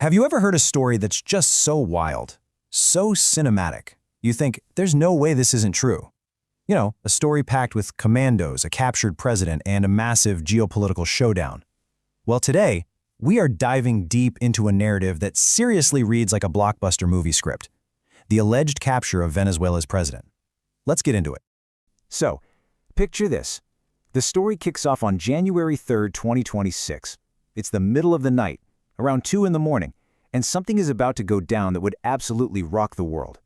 Have you ever heard a story that's just so wild, so cinematic, you think, there's no way this isn't true? You know, a story packed with commandos, a captured president, and a massive geopolitical showdown. Well, today, we are diving deep into a narrative that seriously reads like a blockbuster movie script. The alleged capture of Venezuela's president. Let's get into it. So, picture this. The story kicks off on January 3rd, 2026. It's the middle of the night, around 2 in the morning, and something is about to go down that would absolutely rock the world.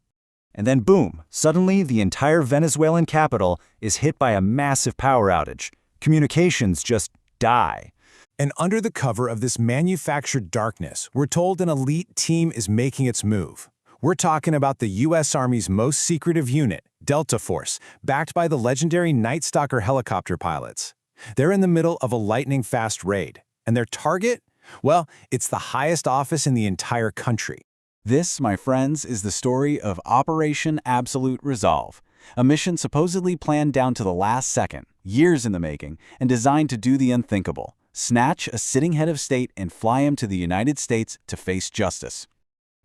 And then boom, suddenly the entire Venezuelan capital is hit by a massive power outage. Communications just die. And under the cover of this manufactured darkness, we're told an elite team is making its move. We're talking about the U.S. Army's most secretive unit, Delta Force, backed by the legendary Night Stalker helicopter pilots. They're in the middle of a lightning-fast raid, and their target? Well, it's the highest office in the entire country. This, my friends, is the story of Operation Absolute Resolve, a mission supposedly planned down to the last second, years in the making, and designed to do the unthinkable: snatch a sitting head of state and fly him to the United States to face justice.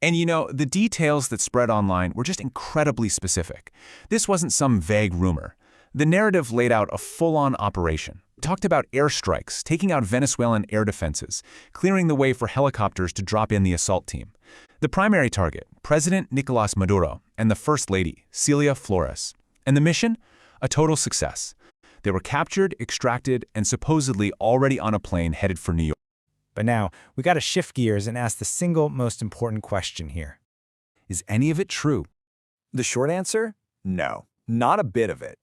And you know, the details that spread online were just incredibly specific. This wasn't some vague rumor. The narrative laid out a full-on operation. It talked about airstrikes, taking out Venezuelan air defenses, clearing the way for helicopters to drop in the assault team. The primary target, President Nicolás Maduro, and the First Lady, Celia Flores. And the mission? A total success. They were captured, extracted, and supposedly already on a plane headed for New York. But now, we gotta shift gears and ask the single most important question here. Is any of it true? The short answer? No, not a bit of it.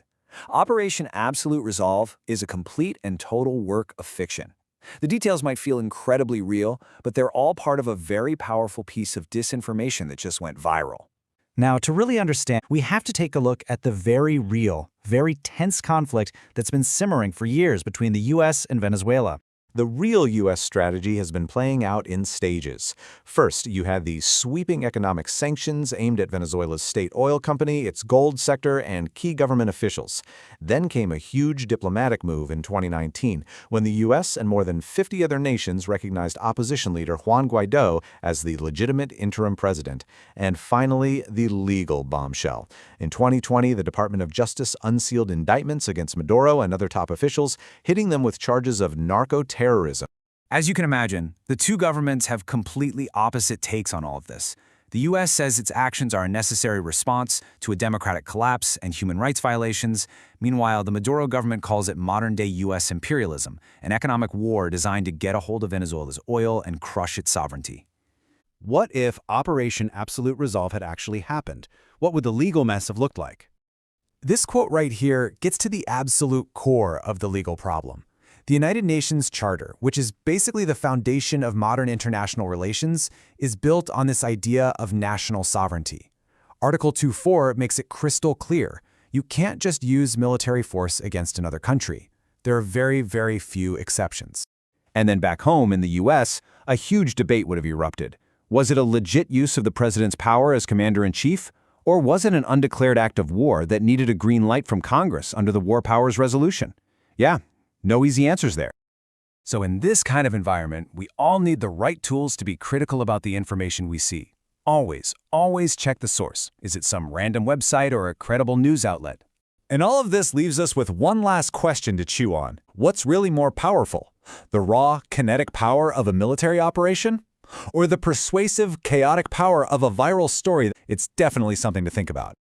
Operation Absolute Resolve is a complete and total work of fiction. The details might feel incredibly real, but they're all part of a very powerful piece of disinformation that just went viral. Now, to really understand, we have to take a look at the very real, very tense conflict that's been simmering for years between the U.S. and Venezuela. The real U.S. strategy has been playing out in stages. First, you had the sweeping economic sanctions aimed at Venezuela's state oil company, its gold sector, and key government officials. Then came a huge diplomatic move in 2019, when the U.S. and more than 50 other nations recognized opposition leader Juan Guaidó as the legitimate interim president. And finally, the legal bombshell. In 2020, the Department of Justice unsealed indictments against Maduro and other top officials, hitting them with charges of narco-terrorism. As you can imagine, the two governments have completely opposite takes on all of this. The U.S. says its actions are a necessary response to a democratic collapse and human rights violations. Meanwhile, the Maduro government calls it modern-day U.S. imperialism, an economic war designed to get a hold of Venezuela's oil and crush its sovereignty. What if Operation Absolute Resolve had actually happened? What would the legal mess have looked like? This quote right here gets to the absolute core of the legal problem. The United Nations Charter, which is basically the foundation of modern international relations, is built on this idea of national sovereignty. Article 2.4 makes it crystal clear. You can't just use military force against another country. There are very, very few exceptions. And then back home in the U.S., a huge debate would have erupted. Was it a legit use of the president's power as commander-in-chief? Or was it an undeclared act of war that needed a green light from Congress under the War Powers Resolution? Yeah. No easy answers there. So in this kind of environment, we all need the right tools to be critical about the information we see. Always, always check the source. Is it some random website or a credible news outlet? And all of this leaves us with one last question to chew on. What's really more powerful? The raw, kinetic power of a military operation? Or the persuasive, chaotic power of a viral story? It's definitely something to think about.